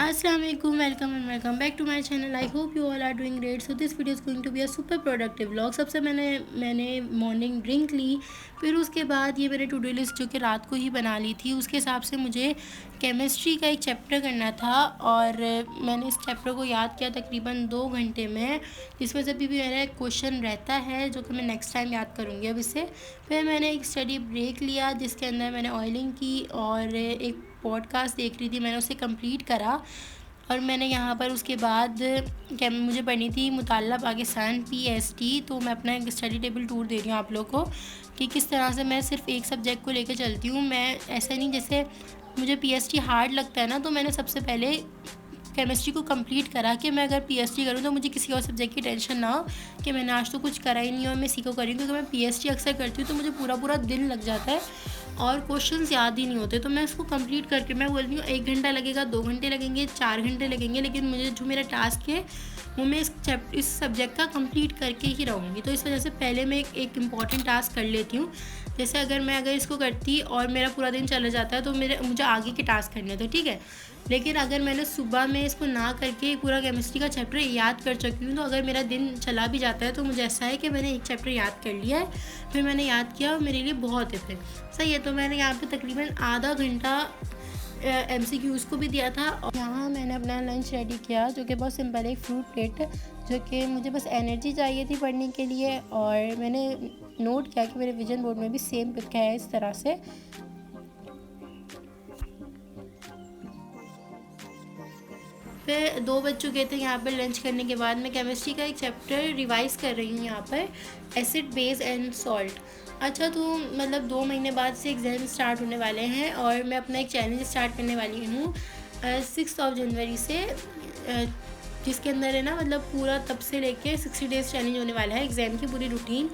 Assalamu alaikum, welcome and welcome back to my channel. I hope you all are doing great. So this video is going to be a super productive vlog. सबसे मैंने morning drink ली, फिर उसके बाद ये मैंने to do list जो कि रात को ही बना ली थी, उसके हिसाब से मुझे केमिस्ट्री का एक चैप्टर करना था और मैंने इस चैप्टर को याद किया तकरीबन 2 घंटे में, जिसमें से अभी भी मेरा एक क्वेश्चन रहता है जो कि मैं नेक्स्ट टाइम याद करूँगी अब इससे। फिर मैंने एक स्टडी ब्रेक लिया जिसके अंदर मैंने ऑयलिंग की और एक पॉडकास्ट देख रही थी, मैंने उसे कंप्लीट करा। और मैंने यहाँ पर उसके बाद क्या मुझे पढ़नी थी मुताल्ला पाकिस्तान PST, तो मैं अपना एक स्टडी टेबल टूर दे रही हूँ आप लोगों को कि किस तरह से मैं सिर्फ एक सब्जेक्ट को लेकर चलती हूँ। मैं ऐसा नहीं जैसे मुझे PST हार्ड लगता है ना, तो मैंने सबसे पहले केमिस्ट्री को कंप्लीट करा कि मैं अगर PST करूँ तो मुझे किसी और सब्जेक्ट की टेंशन ना हो कि मैंने आज तो कुछ करा ही नहीं और मैं इसी को करी, क्योंकि मैं PST अक्सर करती हूँ तो मुझे पूरा दिन लग जाता है और क्वेश्चंस याद ही नहीं होते। तो मैं इसको कंप्लीट करके मैं बोलती हूँ 1 घंटा लगेगा, 2 घंटे लगेंगे, 4 घंटे लगेंगे, लेकिन मुझे जो मेरा टास्क है वो मैं इस सब्जेक्ट का कंप्लीट करके ही रहूँगी। तो इस वजह से पहले मैं एक इम्पॉर्टेंट टास्क कर लेती हूँ। जैसे अगर इसको करती और मेरा पूरा दिन चला जाता है तो मुझे आगे के टास्क करने तो ठीक है, लेकिन अगर मैंने सुबह में इसको ना करके पूरा केमिस्ट्री का चैप्टर याद कर चुकी हूँ तो अगर मेरा दिन चला भी जाता है तो मुझे ऐसा है कि मैंने एक चैप्टर याद कर लिया है, फिर मैंने याद किया और मेरे लिए बहुत है फिर सही है। तो मैंने यहाँ पे तकरीबन आधा घंटा MCQs को भी दिया था और यहाँ मैंने अपना लंच रेडी किया जो कि बहुत सिंपल है, एक फ्रूट प्लेट जो कि मुझे बस एनर्जी चाहिए थी पढ़ने के लिए। और मैंने नोट किया कि मेरे विजन बोर्ड में भी सेम पिक है इस तरह से। फिर 2 बज चुके थे यहाँ पर लंच करने के बाद। मैं केमिस्ट्री का एक चैप्टर रिवाइज़ कर रही हूँ यहाँ पर, एसिड बेस एंड सॉल्ट। अच्छा, तो मतलब 2 महीने बाद से एग्ज़ाम स्टार्ट होने वाले हैं और मैं अपना एक चैलेंज स्टार्ट करने वाली हूँ 6 जनवरी से, जिसके अंदर है ना मतलब पूरा तब से लेके 60 डेज़ चैलेंज होने वाला है, एग्ज़ाम की पूरी रूटीन।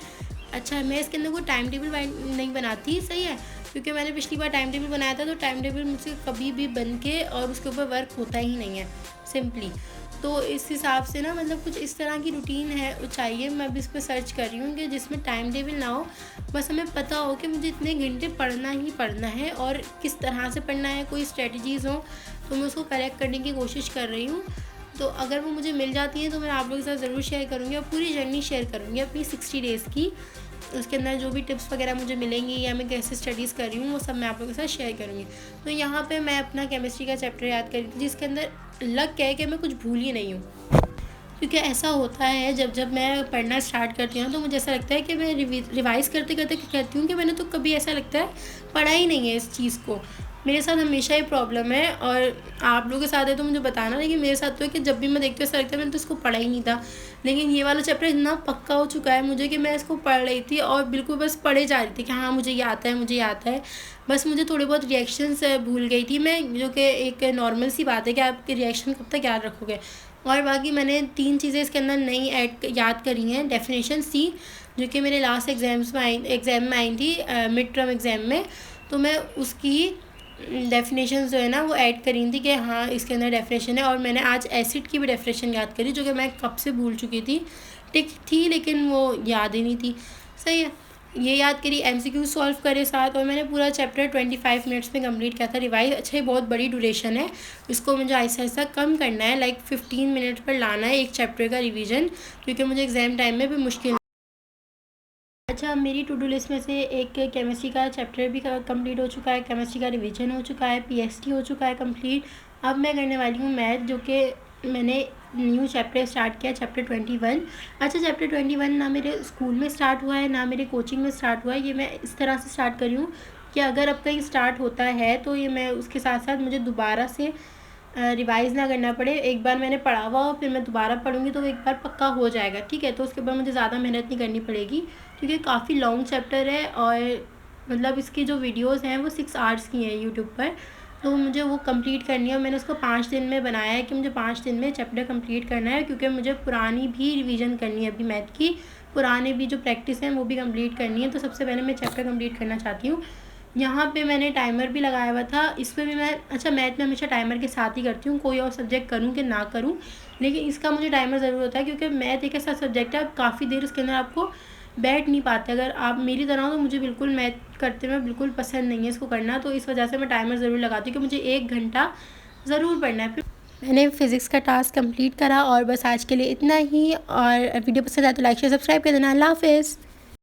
अच्छा, मैं इसके अंदर कोई टाइम टेबल नहीं बनाती, सही है, क्योंकि मैंने पिछली बार टाइम टेबल बनाया था तो टाइम टेबल मुझसे कभी भी बन के और उसके ऊपर वर्क होता ही नहीं है सिंपली। तो इस हिसाब से ना मतलब कुछ इस तरह की रूटीन है चाहिए। मैं अभी इस पर सर्च कर रही हूँ कि जिसमें टाइम टेबल ना हो, बस हमें पता हो कि मुझे इतने घंटे पढ़ना ही पढ़ना है और किस तरह से पढ़ना है, कोई स्ट्रेटजीज़ हो तो मैं उसको कलेक्ट करने की कोशिश कर रही हूँ। तो अगर वो मुझे मिल जाती है तो मैं आप लोगों के साथ ज़रूर शेयर करूँगी और पूरी जर्नी शेयर करूँगी अपनी 60 डेज़ की। उसके अंदर जो भी टिप्स वगैरह मुझे मिलेंगी या मैं कैसे स्टडीज़ कर रही हूँ वो सब मैं आप लोगों के साथ शेयर करूँगी। तो यहाँ पे मैं अपना केमिस्ट्री का चैप्टर याद कर रही थी जिसके अंदर लग क्या है कि मैं कुछ भूल ही नहीं हूँ, क्योंकि ऐसा होता है जब मैं पढ़ना स्टार्ट करती हूँ तो मुझे ऐसा लगता है कि मैं रिवाइज़ करते करते कहती हूँ कि मैंने तो कभी ऐसा लगता है पढ़ा ही नहीं है इस चीज़ को। मेरे साथ हमेशा ये प्रॉब्लम है और आप लोगों के साथ है तो मुझे बताना, लेकिन मेरे साथ तो है कि जब भी मैं देखती हूँ ऐसा लगता है मैंने तो इसको पढ़ा ही नहीं था। लेकिन ये वाला चैप्टर इतना पक्का हो चुका है मुझे कि मैं इसको पढ़ रही थी और बिल्कुल बस पढ़े जा रही थी कि हाँ मुझे ये आता है, मुझे ये आता है। बस मुझे थोड़े बहुत रिएक्शंस भूल गई थी मैं, जो कि एक नॉर्मल सी बात है कि आपके रिएक्शन कब तक याद रखोगे। और बाकी मैंने 3 चीज़ें इसके अंदर नई याद करी हैं। डेफिनेशंस थी जो कि मेरे लास्ट एग्ज़ाम में आई थी, मिड टर्म एग्ज़ाम में, तो मैं उसकी डेफिनेशंस जो है ना वो ऐड करी थी कि हाँ इसके अंदर डेफिनेशन है। और मैंने आज एसिड की भी डेफिनेशन याद करी जो कि मैं कब से भूल चुकी थी, टिक थी लेकिन वो याद ही नहीं थी, सही है। ये याद करी, MCQ सॉल्व करे साथ, और मैंने पूरा चैप्टर 25 मिनट्स में कंप्लीट किया था रिवाइज। अच्छा, ये बहुत बड़ी ड्यूरेशन है, इसको मुझे आहिस्ता आहिस्ता कम करना है, लाइक 15 मिनट पर लाना है एक चैप्टर का रिवीजन, क्योंकि मुझे एग्ज़ाम टाइम में भी मुश्किल। अच्छा, मेरी टू डू लिस्ट में से एक केमिस्ट्री का चैप्टर भी कंप्लीट हो चुका है, केमिस्ट्री का रिवीजन हो चुका है, PST हो चुका है कंप्लीट। अब मैं करने वाली हूँ मैथ, जो कि मैंने न्यू चैप्टर स्टार्ट किया, चैप्टर 21। अच्छा, चैप्टर 21 ना मेरे स्कूल में स्टार्ट हुआ है ना मेरे कोचिंग में स्टार्ट हुआ है, ये मैं इस तरह से स्टार्ट करी हूँ कि अगर अब कहीं स्टार्ट होता है तो ये मैं उसके साथ साथ मुझे दोबारा से रिवाइज़ ना करना पड़े। एक बार मैंने पढ़ा हुआ और फिर मैं दोबारा पढ़ूँगी तो एक बार पक्का हो जाएगा, ठीक है। तो उसके बाद मुझे ज़्यादा मेहनत नहीं करनी पड़ेगी क्योंकि काफ़ी लॉन्ग चैप्टर है और मतलब इसकी जो वीडियोज़ हैं वो 6 आवर्स की हैं यूट्यूब पर, तो मुझे वो कंप्लीट करनी है। और मैंने उसको 5 दिन में बनाया है कि मुझे 5 दिन में चैप्टर कंप्लीट करना है, क्योंकि मुझे पुरानी भी रिवीजन करनी है अभी मैथ की, पुराने भी जो प्रैक्टिस हैं वो भी कंप्लीट करनी है। तो सबसे पहले मैं चैप्टर कंप्लीट करना चाहती हूँ। यहाँ पे मैंने टाइमर भी लगाया हुआ था, इसमें भी मैं अच्छा मैथ में हमेशा टाइमर के साथ ही करती हूँ, कोई और सब्जेक्ट करूँ कि ना करूँ, लेकिन इसका मुझे टाइमर ज़रूर होता है क्योंकि मैथ एक ऐसा सब्जेक्ट है काफ़ी देर उसके अंदर आपको बैठ नहीं पाते। अगर आप मेरी तरह हो तो मुझे बिल्कुल मैथ करते हुए बिल्कुल पसंद नहीं है इसको करना, तो इस वजह से मैं टाइमर ज़रूर लगाती हूँ कि मुझे 1 घंटा ज़रूर पढ़ना है। मैंने फ़िज़िक्स का टास्क कंप्लीट करा और बस आज के लिए इतना ही। और वीडियो पसंद आए तो लाइक शेयर सब्सक्राइब कर देना। अल्लाह हाफ़िज़।